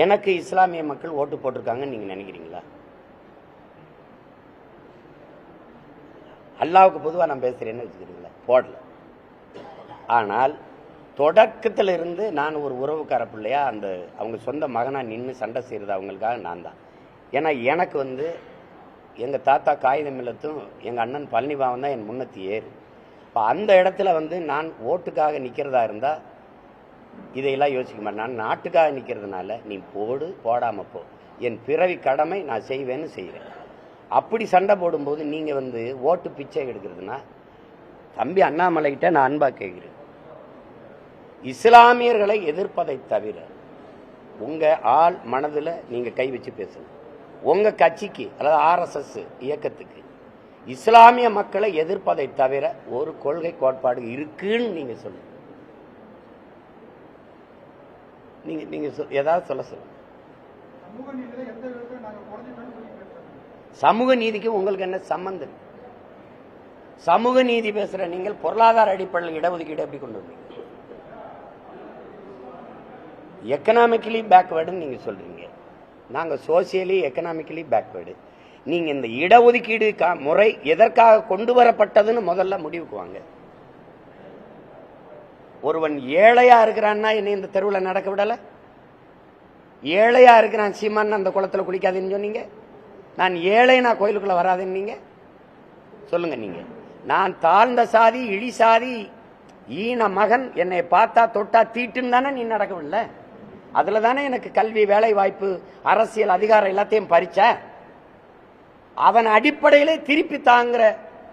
எனக்கு இஸ்லாமிய மக்கள் ஓட்டு போட்டிருக்காங்கன்னு நீங்க நினைக்கிறீங்களா? அல்லாவுக்கு பொதுவாக நான் பேசுறேன்னு வச்சுக்கிறீங்களா? போடல. ஆனால் தொடக்கத்தில் இருந்து நான் ஒரு உறவுக்கார பிள்ளையா அந்த அவங்க சொந்த மகனா நின்று சண்டை செய்யறது அவங்களுக்காக நான் தான். ஏன்னா எனக்கு எங்கள் தாத்தா காகிதம் இல்லத்தும் எங்கள் அண்ணன் பழனிபாவன் தான் என் முன்னத்தி ஏறு. இப்போ அந்த இடத்துல நான் ஓட்டுக்காக நிற்கிறதா இருந்தால் இதையெல்லாம் யோசிக்க மாட்டேன். நான் நாட்டுக்காக நிற்கிறதுனால நீ போடு போடாமல் போ, என் பிறவி கடமை நான் செய்வேன்னு செய்கிறேன். அப்படி சண்டை போடும்போது நீங்கள் ஓட்டு பிச்சை எடுக்கிறதுனா தம்பி அண்ணாமலைகிட்ட நான் அன்பாக கேட்குறேன். இஸ்லாமியர்களை எதிர்ப்பதை தவிர உங்கள் ஆள் மனதில் நீங்கள் கை வச்சு பேசணும். உங்கள் கட்சிக்கு அல்லது RSS இயக்கத்துக்கு இஸ்லாமிய மக்களை எதிர்ப்பதை தவிர ஒரு கொள்கை கோட்பாடு இருக்குன்னு நீங்க சொல்லுங்க. நீங்க ஏதாவது சொல்லுங்க. சமூக நீதிக்கு உங்களுக்கு என்ன சம்பந்தம்? சமூக நீதி பேசுற நீங்கள் பொருளாதார அடிப்படையில் இடஒதுக்கீடு எப்படி கொண்டு வந்தீங்க? எக்கனாமிக்கலி பேக்வேர்டுன்னு நீங்க சொல்றீங்க. நாங்க சோசியலி எக்கனாமிக்கலி பேக்வேர்டு. நீங்க இந்த இடஒதுக்கீடு முறை எதற்காக கொண்டு வரப்பட்டதுன்னு முதல்ல முடிவுக்கு வாங்க. ஒருவன் ஏழையா இருக்கிறான்னா என்ன இந்த தெருவில் நடக்க விடல? ஏழையா இருக்கிறான் சீமான் அந்த குளத்துல குளிக்காதுன்னு சொன்னீங்க. நான் ஏழை, நான் கோயிலுக்குள்ள வராதுன்னு நீங்க சொல்லுங்க. நீங்க நான் தாழ்ந்த சாதி, இழி சாதி, ஈன மகன், என்னை பார்த்தா தொட்டா தீட்டுன்னு தானே நீ நடக்கவில்லை. அதுல தானே எனக்கு கல்வி, வேலை வாய்ப்பு, அரசியல் அதிகாரம் எல்லாத்தையும் பறிச்ச. அதன் அடிப்படையிலே திருப்பி தாங்கிற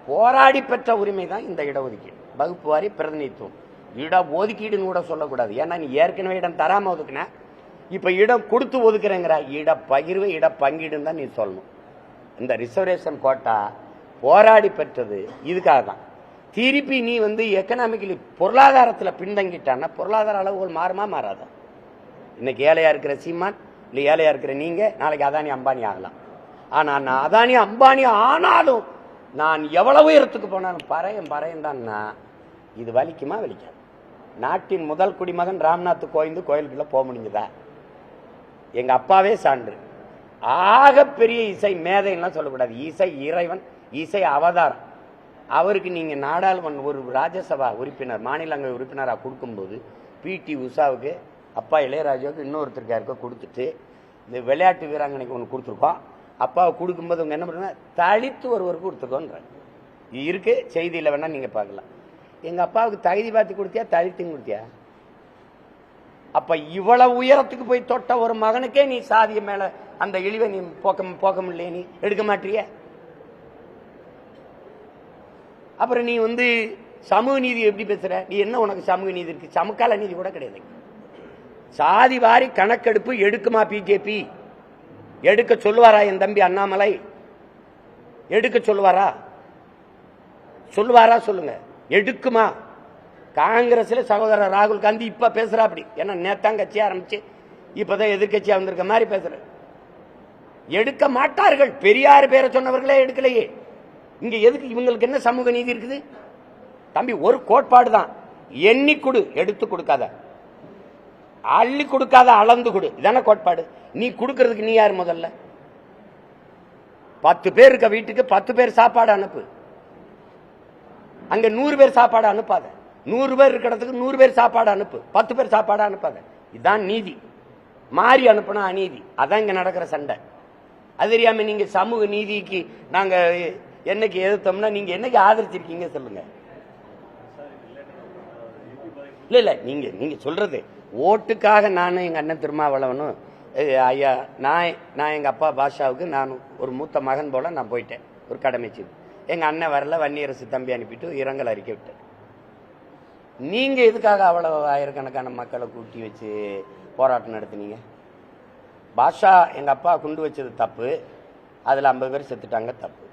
போராடி பெற்ற உரிமை தான் இந்த இடஒதுக்கீடு, வகுப்பு வாரி பிரதிநிதித்துவம். இடஒதுக்கீடுன்னு கூட சொல்லக்கூடாது. ஏன்னா நீ ஏற்கனவே இடம் தராம ஒதுக்குன, இப்ப இடம் கொடுத்து ஒதுக்குறேங்கிற. இட பகிர்வு, இட பங்கீடுன்னு தான் நீ சொல்லணும். இந்த ரிசர்வேஷன் கோட்டா போராடி பெற்றது இதுக்காக தான். திருப்பி நீ எக்கனாமிக்கலி பொருளாதாரத்தில் பின்தங்கிட்டான்னா பொருளாதார அளவுகள் மாறுமா மாறாதா? இன்னைக்கு ஏழையா இருக்கிற சீமான் இல்லை ஏழையா இருக்கிற நீங்க நாளைக்கு அதானி அம்பானி ஆகலாம். ஆனா நான் அதானி அம்பானி ஆனாலும் நான் எவ்வளவு உயரத்துக்கு போனாலும் பறையன் தான். இது வலிக்குமா? வலிக்காது. நாட்டின் முதல் குடிமகன் ராம்நாத் கோயிலுக்குள்ள போக முடிஞ்சதா? எங்க அப்பாவே சான்று. ஆக பெரிய இசை மேதைலாம் சொல்லக்கூடாது. இசை இறைவன், இசை அவதாரம். அவருக்கு நீங்க நாடாளுமன்ற ஒரு ராஜ்யசபா உறுப்பினர், மாநிலங்களவை உறுப்பினராக கொடுக்கும்போது PT உஷாவுக்கு, அப்பா இளையராஜாவுக்கு, இன்னொருத்தருக்கு யாருக்கோ கொடுத்துட்டு இந்த விளையாட்டு வீராங்கனைக்கு ஒன்று கொடுத்துருக்கோம். அப்பாவை கொடுக்கும்போது அவங்க என்ன பண்ணுறாங்க, தலித்து ஒருவருக்கு கொடுத்துருக்கோன்ற இருக்கு. செய்தியில் வேணா நீங்க பார்க்கலாம். எங்க அப்பாவுக்கு தகுதி பார்த்து கொடுத்தியா, தலித்துன்னு கொடுத்தியா? அப்ப இவ்வளவு உயரத்துக்கு போய் தொட்ட ஒரு மகனுக்கே நீ சாதிய மேல அந்த இழிவை நீ போக்க முடியல, நீ எடுக்க மாட்டிய. அப்புறம் நீ சமூக நீதி எப்படி பேசுற? நீ என்ன உனக்கு சமூக நீதி இருக்கு? சமகால நீதி கூட கிடையாது. சாதி வாரி கணக்கெடுப்பு எடுக்குமா BJP? எடுக்க சொல்லுவாரா என் தம்பி அண்ணாமலை? எடுக்க சொல்லுவாரா? சொல்லுங்க. எடுக்குமா? காங்கிரஸ்ல சகோதரர் ராகுல் காந்தி இப்ப பேசுறா அப்படி. ஏன்னா நேத்தான் கட்சி ஆரம்பிச்சு இப்பதான் எதிர்கட்சியா வந்திருக்க மாதிரி பேசுற. எடுக்க மாட்டார்கள். பெரியார் பேரை சொன்னவர்களே எடுக்கலையே. இங்க எதுக்கு இவங்களுக்கு என்ன சமூக நீதி இருக்குது? தம்பி ஒரு கோட்பாடு தான், எண்ணி கொடு, எடுத்து கொடுக்காத, அள்ளி கொடுக்காத, அளந்து கொடு. இதான கோட்பாடு. நீ கொடுக்கறதுக்கு நீ யார்? முதல்ல 10 பேர் இருக்க வீட்டுக்கு 10 பேர் சாப்பாடு அனுப்பு. அங்க 100 பேர் சாப்பாடு அனுப்பாத. 100 பேர் இருக்கிறதுக்கு 100 பேர் சாப்பாடு அனுப்பு. 10 பேர் சாப்பாடு அனுப்பாத. இதுதான் நீதி. மாறி அனுப்புனா அநீதி. அதான் இங்க நடக்கிற சண்டை. அது தெரியாம நீங்க சமூக நீதிக்கு நாங்க என்னைக்கு எதிர்த்தோம்னா நீங்க என்னைக்கு ஆதரிச்சிருக்கீங்க சொல்லுங்க. இல்ல நீங்க சொல்றது ஓட்டுக்காக நானும் எங்க அண்ணன் திருமாவளவனும் ஐயா, நான் எங்க அப்பா பாஷாவுக்கு நான் ஒரு மூத்த மகன் போல நான் போயிட்டேன் ஒரு கடமை செய்து. எங்க அண்ணன் வரல, வன்னியரசு தம்பி அனுப்பிட்டு இரங்கல் அறிக்கை விட்டேன். நீங்க எதுக்காக அவ்வளவு ஆயிரக்கணக்கான மக்களை கூட்டி வச்சு போராட்டம் நடத்தினீங்க? பாஷா எங்க அப்பா குண்டு வச்சது தப்பு, அதுல 50 பேர் செத்துட்டாங்க தப்பு.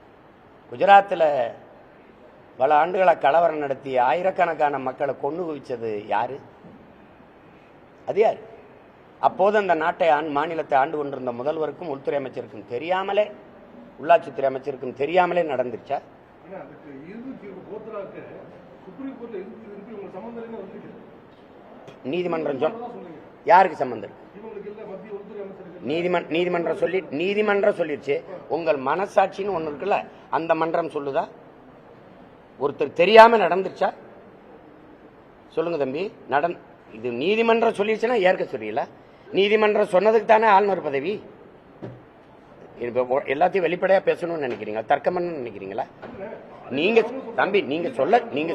குஜராத்தில் பல ஆண்டுகளை கலவரம் நடத்தி ஆயிரக்கணக்கான மக்களை கொண்டு குவிச்சது யாரு? அது யாரு? அப்போது அந்த நாட்டை மாநிலத்தை ஆண்டு கொண்டிருந்த முதல்வருக்கும் உள்துறை அமைச்சருக்கும் தெரியாமலே, உள்ளாட்சித்துறை அமைச்சருக்கும் தெரியாமலே நடந்துருச்சா? நீதிமன்றம் யாருக்கு சம்பந்தம் இருக்கு? நீதிமன்றம் சொல்லிடுச்சு. உங்கள் மனசாட்சின்னு ஒண்ணு இருக்குல்ல, அந்த மன்றம் சொல்லுதா? ஒருத்தர் தெரியாம நடந்துச்சா? சொல்லுங்க தம்பி. இது நீதிமன்றம் சொல்லிடுச்சுன்னா ஏற்க சொல்லிடல. நீதிமன்றம் சொன்னதுக்கு தானே ஆளுநர் பதவி. எல்லாத்தையும் வெளிப்படையா பேசணும்னு நினைக்கிறீங்களா? தர்க்கம் பண்ணணும்னு நினைக்கிறீங்களா? நீங்க தம்பி, நீங்க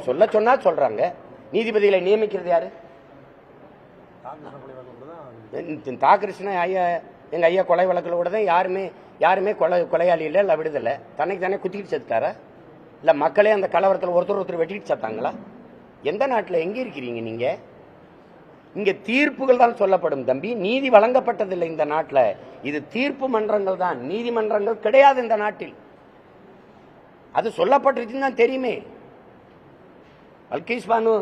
சொல்ல சொன்னா சொல்றாங்க. நீதிபதிகளை நியமிக்கிறது யாரு? தாகிருஷ்ணன் ஐயா, எங்க ஐயா கொலை வழக்கில் கூட தான் யாருமே கொலையாளி இல்ல விடுதலை. தன்னைக்கு தானே குத்திக்கிட்டு செத்துட்டாரா? இல்ல மக்களே அந்த கலவரத்தில் ஒருத்தர் வெட்டிட்டு செத்தாங்களா? எந்த நாட்டில் எங்க இருக்கிறீங்க நீங்க? இங்க தீர்ப்புகள் தான் சொல்லப்படும் தம்பி. நீதி வழங்கப்பட்டதில்லை இந்த நாட்டில். இது தீர்ப்பு மன்றங்கள் தான், நீதிமன்றங்கள் கிடையாது இந்த நாட்டில். அது சொல்லப்பட்டிருச்சுன்னு தான் தெரியுமே. பல்கீஸ் பானு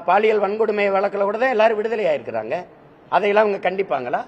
பாலியல் வன்கொடுமை வழக்கில் கூட தான் எல்லாரும் விடுதலை ஆயிருக்கிறாங்க. அதையெல்லாம் அவங்க கண்டிப்பாங்களா?